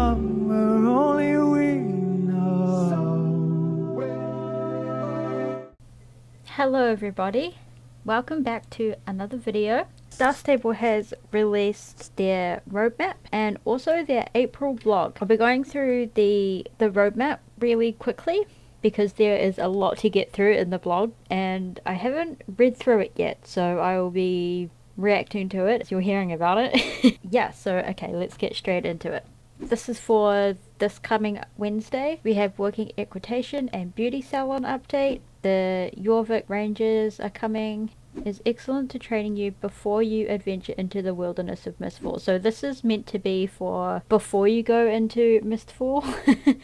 somewhere only we know. Hello everybody, welcome back to another video. Star Stable has released their roadmap and also their April blog. I'll be going through the roadmap really quickly because there is a lot to get through in the blog and I haven't read through it yet, so I will be reacting to it as you're hearing about it. Yeah, so okay, let's get straight into it. This is for this coming Wednesday. We have working equitation and beauty salon update. The 𝘴𝘰𝘧𝘵𝘢𝘅𝘊𝑚𝑒𝑟 ranges are coming. Is excellent to training you before you adventure into the wilderness of Mistfall. So this is meant to be for before you go into Mistfall.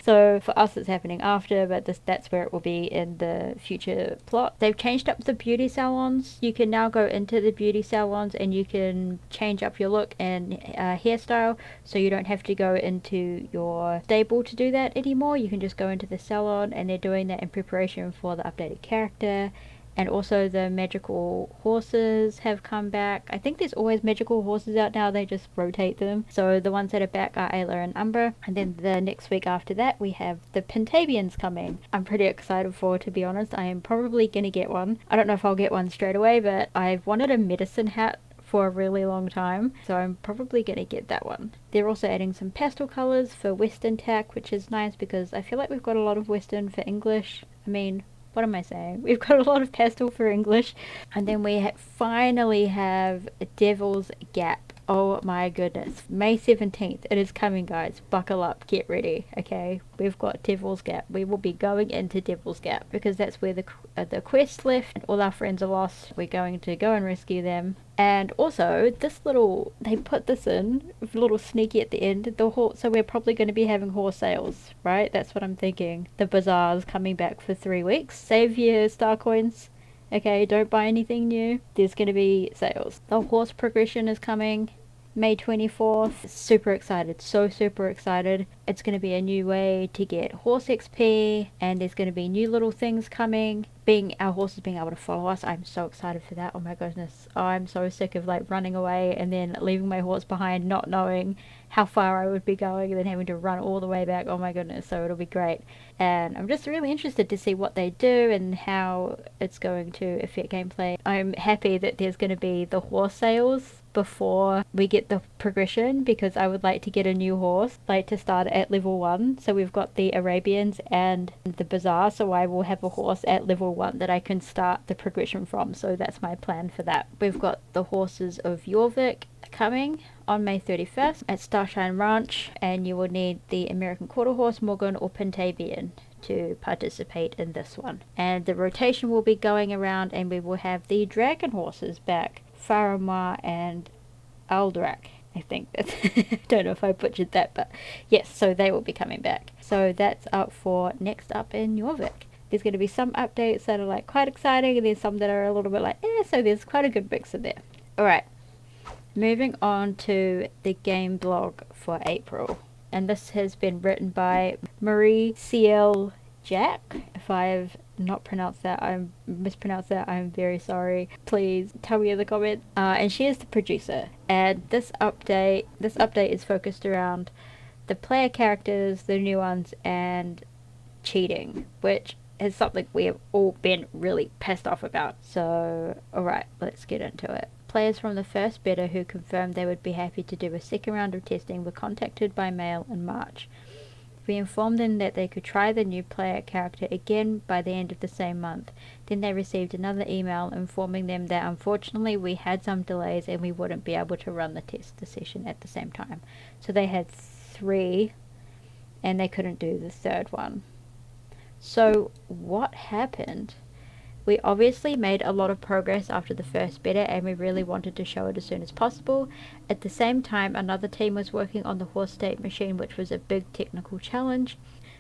So for us it's happening after, but that's where it will be in the future plot. They've changed up the beauty salons. You can now go into the beauty salons and you can change up your look and hairstyle, so you don't have to go into your stable to do that anymore. You can just go into the salon, and they're doing that in preparation for the updated character. And also the magical horses have come back. I think there's always magical horses out now, they just rotate them. So the ones that are back are 𝘴𝘧𝘴 and 𝘵𝗵𝗶𝘁𝗲. And then the next week after that we have the ꞵ𝗵𝗶𝘁𝗲𝘅𝘂𝑚𝑒𝑟 coming. I'm pretty excited for, to be honest. I am probably gonna get one. I don't know if I'll get one straight away, but I've wanted a medicine hat for a really long time, so I'm probably gonna get that one. They're also adding some pastel colors for Western tack, which is nice because I feel like we've got a lot of Western for English. I mean, what am I saying? We've got a lot of pastel for English. And then we finally have Devil's Gap. Oh my goodness. May 17th. It is coming, guys. Buckle up. Get ready. Okay? We've got Devil's Gap. We will be going into Devil's Gap because that's where the quest left and all our friends are lost. We're going to go and rescue them. And also, this little, they put this in, a little sneaky at the end, so we're probably going to be having horse sales, right? That's what I'm thinking. The bazaar's coming back for 3 weeks. Save your star coins. Okay, don't buy anything new. There's going to be sales. The horse progression is coming May 24th. Super excited. So super excited. It's going to be a new way to get horse XP, and there's going to be new little things coming. Our horses being able to follow us. I'm so excited for that. Oh my goodness. Oh, I'm so sick of like running away and then leaving my horse behind, not knowing how far I would be going and then having to run all the way back. Oh my goodness. So it'll be great. And I'm just really interested to see what they do and how it's going to affect gameplay. I'm happy that there's going to be the horse sales before we get the progression, because I would like to get a new horse, like to start at level 1. So we've got the Arabians and the Bazaar, so I will have a horse at level 1 that I can start the progression from. So that's my plan for that. We've got the horses of 𝘴𝘰𝘧𝘵𝘢𝘅𝘊𝑚𝑒𝑟 coming on May 31st at Starshine Ranch, and you will need the American Quarter Horse, Morgan or ꞵ𝗵𝗂𝘁𝗍𝑚𝑒𝑟 to participate in this one. And the rotation will be going around, and we will have the dragon horses back, 𝘴𝘂𝑚𝑒𝑟 and 𝘴𝘰𝘧𝘵𝑗𝑚𝑒𝑟. I think that I don't know if I butchered that, but yes, so they will be coming back. So that's up for next up in 𝘴𝘰𝘧𝘵. There's going to be some updates that are like quite exciting, and there's some that are a little bit like so there's quite a good mix in there. Alright, moving on to the game blog for April, and this has been written by 𝘴𝘰𝘧𝘵. If I've not pronounced that, mispronounced that, I'm very sorry. Please tell me in the comments. And she is the producer, and this update is focused around the player characters, the new ones, and cheating, which is something we have all been really pissed off about. So alright, let's get into it. Players from the first beta who confirmed they would be happy to do a second round of testing were contacted by mail in March. We informed them that they could try the new player character again by the end of the same month. Then they received another email informing them that unfortunately we had some delays and we wouldn't be able to run the session at the same time. So they had 3 and they couldn't do the third one. So what happened? We obviously made a lot of progress after the first beta, and we really wanted to show it as soon as possible. At the same time, another team was working on the horse state machine, which was a big technical challenge.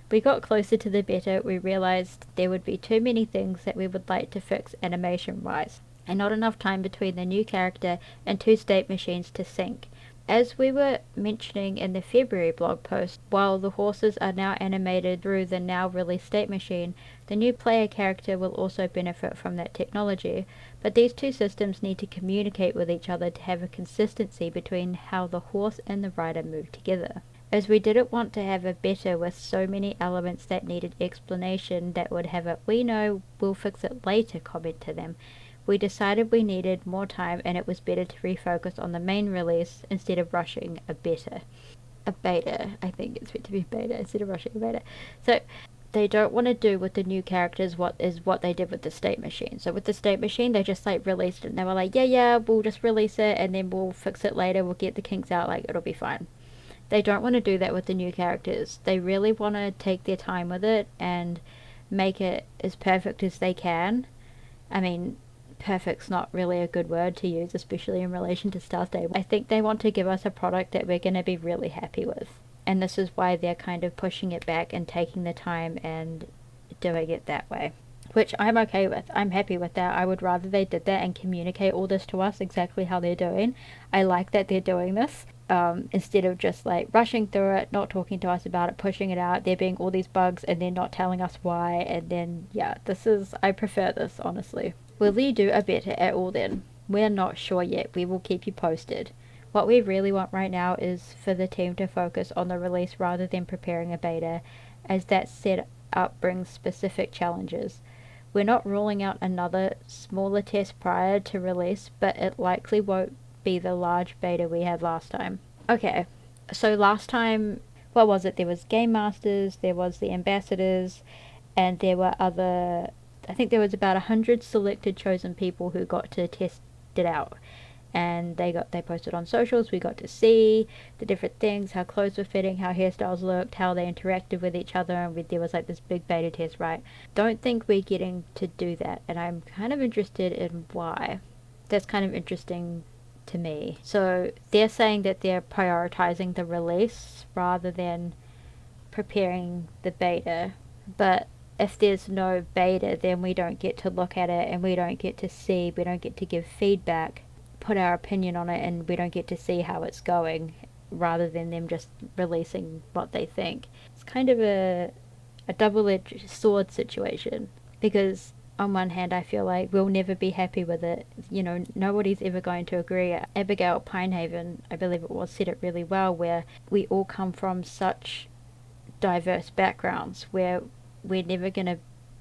We got closer to the beta, we realized there would be too many things that we would like to fix animation wise, and not enough time between the new character and 2 state machines to sync. As we were mentioning in the February blog post, while the horses are now animated through the now released state machine, the new player character will also benefit from that technology, but these 2 systems need to communicate with each other to have a consistency between how the horse and the rider move together. as we didn't want to have a beta with so many elements that needed explanation that would have a "we know, we'll fix it later" comment to them. We decided we needed more time and it was better to refocus on the main release instead of rushing a beta. I think it's meant to be beta instead of rushing a beta. So they don't want to do with the new characters what they did with the state machine. So with the state machine, they just like released it and they were like, yeah, we'll just release it and then we'll fix it later, we'll get the kinks out, like it'll be fine. They don't want to do that with the new characters. They really want to take their time with it and make it as perfect as they can. I mean, perfect's not really a good word to use, especially in relation to Star Stable. I think they want to give us a product that we're going to be really happy with. And this is why they're kind of pushing it back and taking the time and doing it that way. Which I'm okay with. I'm happy with that. I would rather they did that and communicate all this to us exactly how they're doing. I like that they're doing this. Instead of just like rushing through it, not talking to us about it, pushing it out, there being all these bugs and then not telling us why, and then yeah, I prefer this, honestly. Will they do a beta at all then? We're not sure yet. We will keep you posted. What we really want right now is for the team to focus on the release rather than preparing a beta, as that setup brings specific challenges. We're not ruling out another smaller test prior to release, but it likely won't be the large beta we had last time. Okay, so last time, what was it? There was Game Masters, there was the ambassadors, and there were other, I think there was about 100 selected chosen people who got to test it out. And they posted on socials, we got to see the different things, how clothes were fitting, how hairstyles looked, how they interacted with each other, and there was like this big beta test, right? Don't think we're getting to do that, and I'm kind of interested in why. That's kind of interesting to me. So they're saying that they're prioritizing the release rather than preparing the beta, but if there's no beta, then we don't get to look at it and we don't get to see, we don't get to give feedback, put our opinion on it, and we don't get to see how it's going rather than them just releasing what they think. It's kind of a double-edged sword situation, because on one hand I feel like we'll never be happy with it, you know, nobody's ever going to agree. ꞵ𝗵𝗁𝗏, I believe it was, said it really well, where we all come from such diverse backgrounds where we're never going to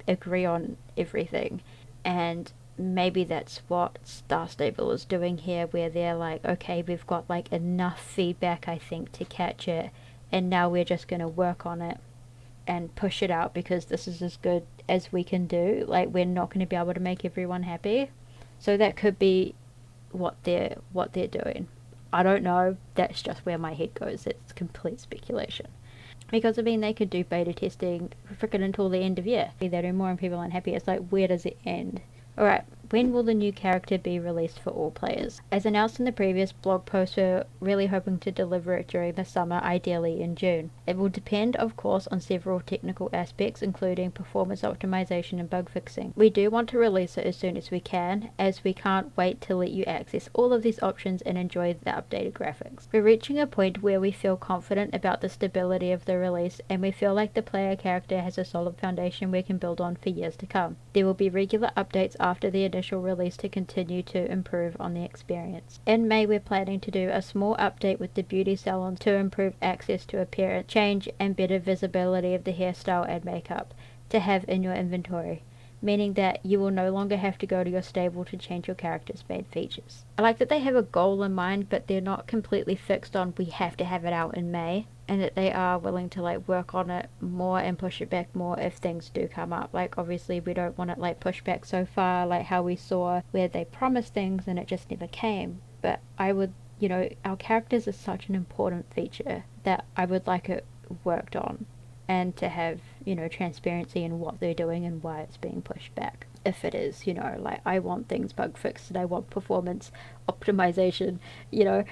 agree on everything, and maybe that's what Star Stable is doing here, where they're like, okay, we've got like enough feedback, I think, to catch it, and now we're just going to work on it and push it out because this is as good as we can do. Like, we're not going to be able to make everyone happy. So that could be what they're doing. I don't know, that's just where my head goes. It's complete speculation. Because I mean, they could do beta testing freaking until the end of year. They do more and people aren't happy. It's like, where does it end? Alright, when will the new character be released for all players? As announced in the previous blog post, we're really hoping to deliver it during the summer, ideally in June. It will depend, of course, on several technical aspects, including performance optimization and bug fixing. We do want to release it as soon as we can, as we can't wait to let you access all of these options and enjoy the updated graphics. We're reaching a point where we feel confident about the stability of the release, and we feel like the player character has a solid foundation we can build on for years to come. There will be regular updates after the initial release to continue to improve on the experience. In May, we're planning to do a small update with the beauty salons to improve access to appearance change and better visibility of the hairstyle and makeup to have in your inventory, meaning that you will no longer have to go to your stable to change your character's main features. I like that they have a goal in mind, but they're not completely fixed on we have to have it out in May, and that they are willing to like work on it more and push it back more if things do come up. Like, obviously we don't want it like pushed back so far, like how we saw where they promised things and it just never came. But I would, you know, our characters are such an important feature that I would like it worked on, and to have, you know, transparency in what they're doing and why it's being pushed back. If it is, you know, like, I want things bug fixed and I want performance optimization, you know.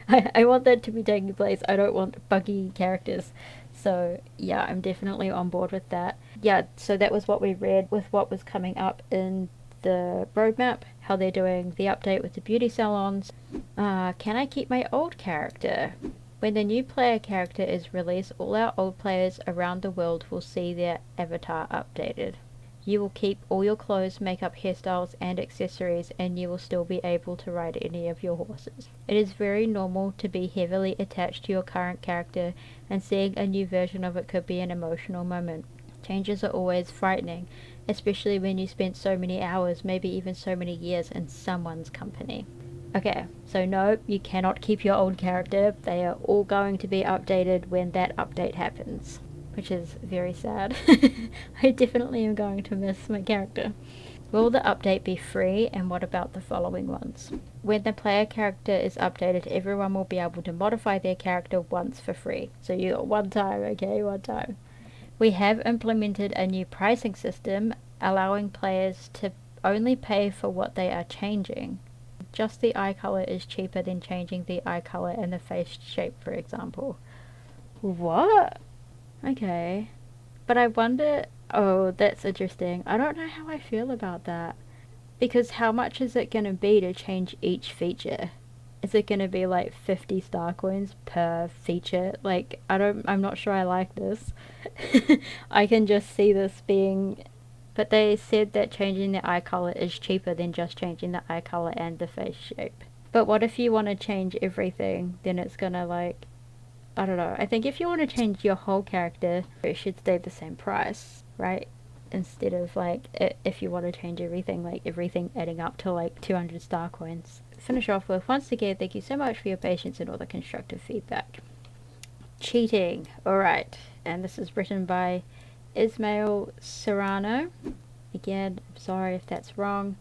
I want that to be taking place. I don't want buggy characters. So yeah, I'm definitely on board with that. Yeah, so that was what we read with what was coming up in the roadmap, how they're doing the update with the beauty salons. Can I keep my old character? When the new player character is released, all our old players around the world will see their avatar updated. You will keep all your clothes, makeup, hairstyles, and accessories, and you will still be able to ride any of your horses. It is very normal to be heavily attached to your current character, and seeing a new version of it could be an emotional moment. Changes are always frightening, especially when you spent so many hours, maybe even so many years, in someone's company. Okay, so no, you cannot keep your old character. They are all going to be updated when that update happens, which is very sad. I definitely am going to miss my character. Will the update be free, and what about the following ones? When the player character is updated, everyone will be able to modify their character once for free. So you got one time, okay, one time. We have implemented a new pricing system, allowing players to only pay for what they are changing. Just the eye color is cheaper than changing the eye color and the face shape, for example. What? Okay. But I wonder... Oh, that's interesting. I don't know how I feel about that. Because how much is it going to be to change each feature? Is it going to be like 50 star coins per feature? Like, I'm not sure I like this. I can just see this being... But they said that changing the eye color is cheaper than just changing the eye color and the face shape. But what if you want to change everything? Then it's gonna like... I don't know. I think if you want to change your whole character, it should stay the same price, right? Instead of like, if you want to change everything, like everything adding up to like 200 star coins. Finish off with, once again, thank you so much for your patience and all the constructive feedback. Cheating. Alright. And this is written by ꞵ𝗵𝗁𝘳𝘅𝘓. Again, I'm sorry if that's wrong.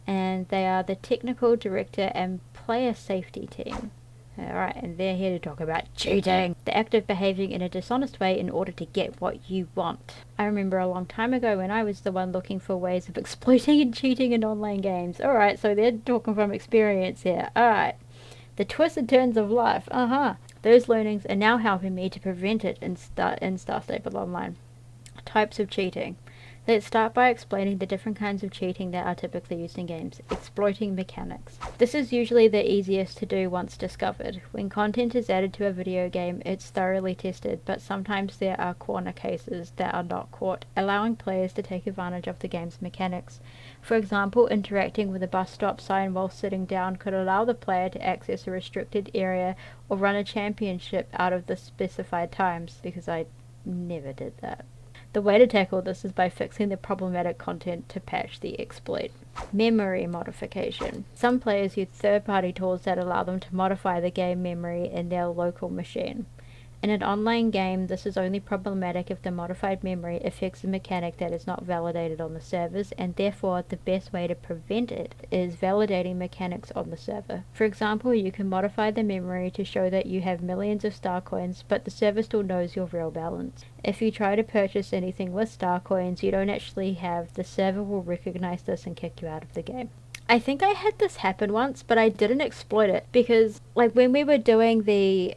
And they are the technical director and player safety team. Alright, and they're here to talk about cheating. The act of behaving in a dishonest way in order to get what you want. I remember a long time ago when I was the one looking for ways of exploiting and cheating in online games. Alright, so they're talking from experience here. Alright. The twists and turns of life. Those learnings are now helping me to prevent it in Star Stable Online. Types of cheating. Let's start by explaining the different kinds of cheating that are typically used in games. Exploiting mechanics. This is usually the easiest to do once discovered. When content is added to a video game, it's thoroughly tested, but sometimes there are corner cases that are not caught, allowing players to take advantage of the game's mechanics. For example, interacting with a bus stop sign while sitting down could allow the player to access a restricted area or run a championship out of the specified times, because I never did that. The way to tackle this is by fixing the problematic content to patch the exploit. Memory modification. Some players use third-party tools that allow them to modify the game memory in their local machine. In an online game, this is only problematic if the modified memory affects a mechanic that is not validated on the servers, and therefore the best way to prevent it is validating mechanics on the server. For example, you can modify the memory to show that you have millions of star coins, but the server still knows your real balance. If you try to purchase anything with star coins you don't actually have, the server will recognize this and kick you out of the game. I think I had this happen once, but I didn't exploit it, because like when we were doing the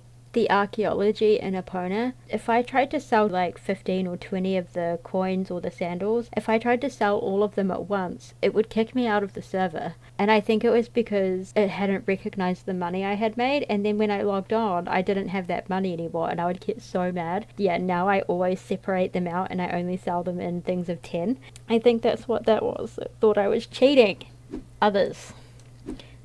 archaeology in 𝘴𝘵𝗧𝘅𝘓, if I tried to sell like 15 or 20 of the coins or the sandals, if I tried to sell all of them at once, it would kick me out of the server. And I think it was because it hadn't recognized the money I had made, and then when I logged on, I didn't have that money anymore, and I would get so mad. Yeah, now I always separate them out and I only sell them in things of 10. I think that's what that was. I thought I was cheating. Others.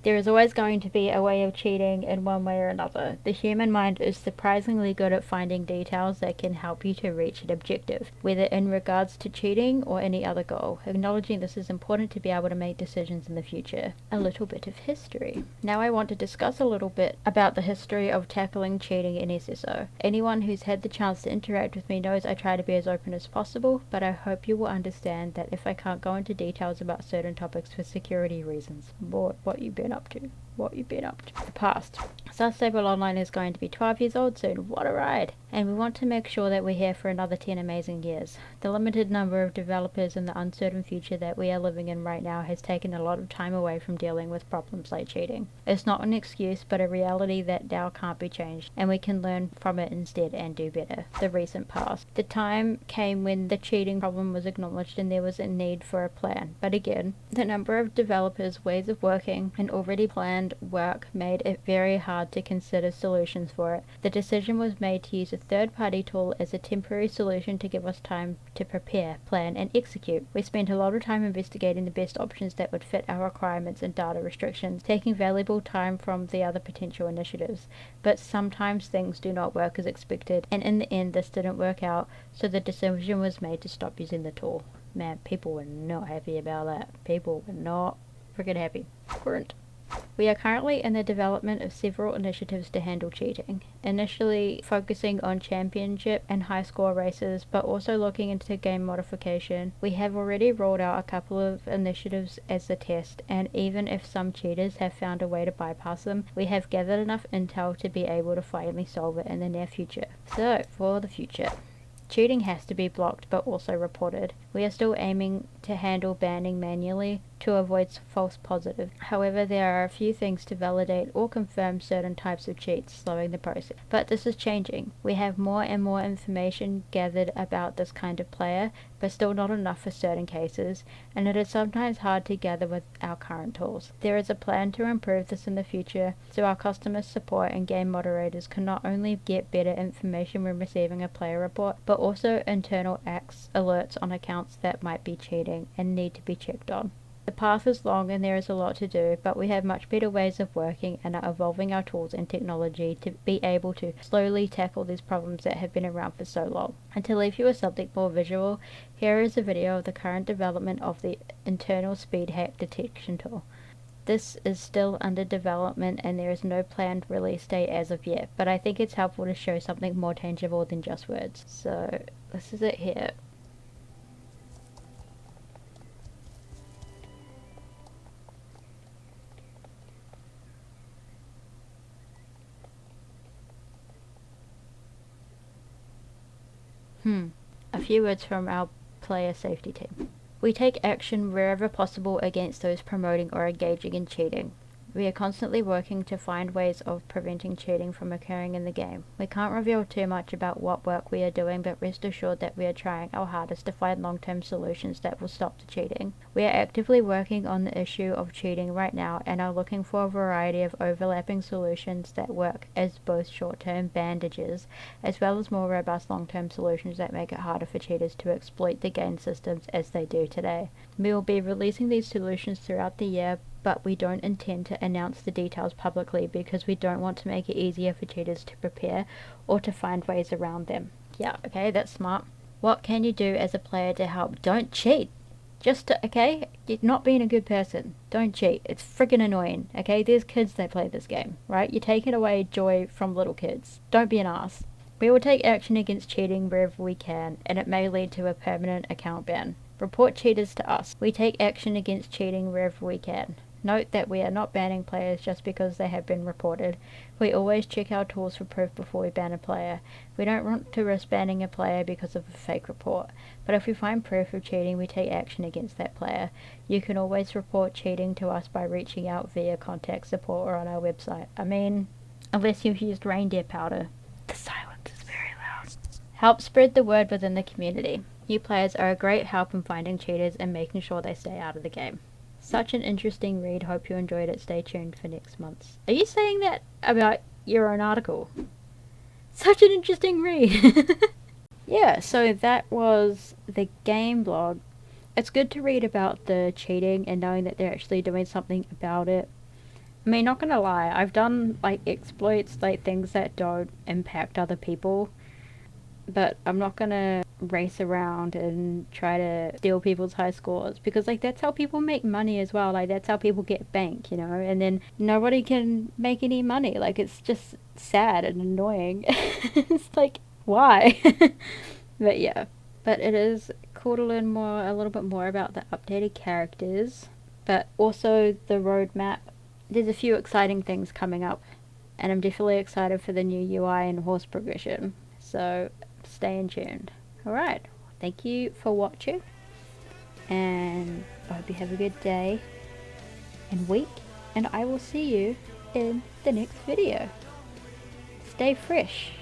There is always going to be a way of cheating in one way or another. The human mind is surprisingly good at finding details that can help you to reach an objective, whether in regards to cheating or any other goal. Acknowledging this is important to be able to make decisions in the future. A little bit of history. Now I want to discuss a little bit about the history of tackling cheating in SSO. Anyone who's had the chance to interact with me knows I try to be as open as possible, but I hope you will understand that if I can't go into details about certain topics for security reasons. Lord, what you been up to? What you've been up to? The past. Star Stable Online is going to be 12 years old soon. What a ride! And we want to make sure that we're here for another 10 amazing years. The limited number of developers and the uncertain future that we are living in right now has taken a lot of time away from dealing with problems like cheating. It's not an excuse, but a reality that now can't be changed, and we can learn from it instead and do better. The recent past. The time came when the cheating problem was acknowledged and there was a need for a plan. But again, the number of developers, ways of working, and already planned and work made it very hard to consider solutions for it. The decision was made to use a third-party tool as a temporary solution to give us time to prepare, plan, and execute. We spent a lot of time investigating the best options that would fit our requirements and data restrictions, taking valuable time from the other potential initiatives. But sometimes things do not work as expected, and in the end this didn't work out, so the decision was made to stop using the tool. Man, people were not happy about that. People were not freaking happy. Weren't. We are currently in the development of several initiatives to handle cheating, initially focusing on championship and high score races, but also looking into game modification. We have already rolled out a couple of initiatives as a test, and even if some cheaters have found a way to bypass them, we have gathered enough intel to be able to finally solve it in the near future. So, for the future. Cheating has to be blocked but also reported. We are still aiming to handle banning manually to avoid false positives. However, there are a few things to validate or confirm certain types of cheats, slowing the process. But this is changing. We have more and more information gathered about this kind of player, but still not enough for certain cases, and it is sometimes hard to gather with our current tools. There is a plan to improve this in the future, so our customer support and game moderators can not only get better information when receiving a player report, but also internal alerts on accounts that might be cheating and need to be checked on. The path is long and there is a lot to do, but we have much better ways of working and are evolving our tools and technology to be able to slowly tackle these problems that have been around for so long. And to leave you with something more visual, here is a video of the current development of the internal speed hack detection tool. This is still under development and there is no planned release date as of yet, but I think it's helpful to show something more tangible than just words. So this is it here. A few words from our player safety team. We take action wherever possible against those promoting or engaging in cheating. We are constantly working to find ways of preventing cheating from occurring in the game. We can't reveal too much about what work we are doing, but rest assured that we are trying our hardest to find long-term solutions that will stop the cheating. We are actively working on the issue of cheating right now and are looking for a variety of overlapping solutions that work as both short-term bandages as well as more robust long-term solutions that make it harder for cheaters to exploit the game systems as they do today. We will be releasing these solutions throughout the year, but we don't intend to announce the details publicly because we don't want to make it easier for cheaters to prepare or to find ways around them. Yeah, okay, that's smart. What can you do as a player to help? Don't cheat. Okay, you're not being a good person. Don't cheat. It's friggin' annoying, okay? There's kids that play this game, right? You're taking away joy from little kids. Don't be an ass. We will take action against cheating wherever we can, and it may lead to a permanent account ban. Report cheaters to us. We take action against cheating wherever we can. Note that we are not banning players just because they have been reported. We always check our tools for proof before we ban a player. We don't want to risk banning a player because of a fake report, but if we find proof of cheating, we take action against that player. You can always report cheating to us by reaching out via contact support or on our website. I mean, unless you've used reindeer powder. The silence is very loud. Help spread the word within the community. New players are a great help in finding cheaters and making sure they stay out of the game. Such an interesting read. Hope you enjoyed it. Stay tuned for next month's. Are you saying that about your own article? Such an interesting read. Yeah, so that was the game blog. It's good to read about the cheating and knowing that they're actually doing something about it. I mean, not gonna lie, I've done like exploits, like things that don't impact other people, but I'm not gonna race around and try to steal people's high scores, because like that's how people make money as well. Like that's how people get bank, you know, and then nobody can make any money. Like it's just sad and annoying. It's like, why? But yeah, but it is cool to learn a little bit more about the updated characters, but also the roadmap. There's a few exciting things coming up, and I'm definitely excited for the new UI and horse progression, so stay tuned. Alright, thank you for watching, and I hope you have a good day and week, and I will see you in the next video. Stay fresh.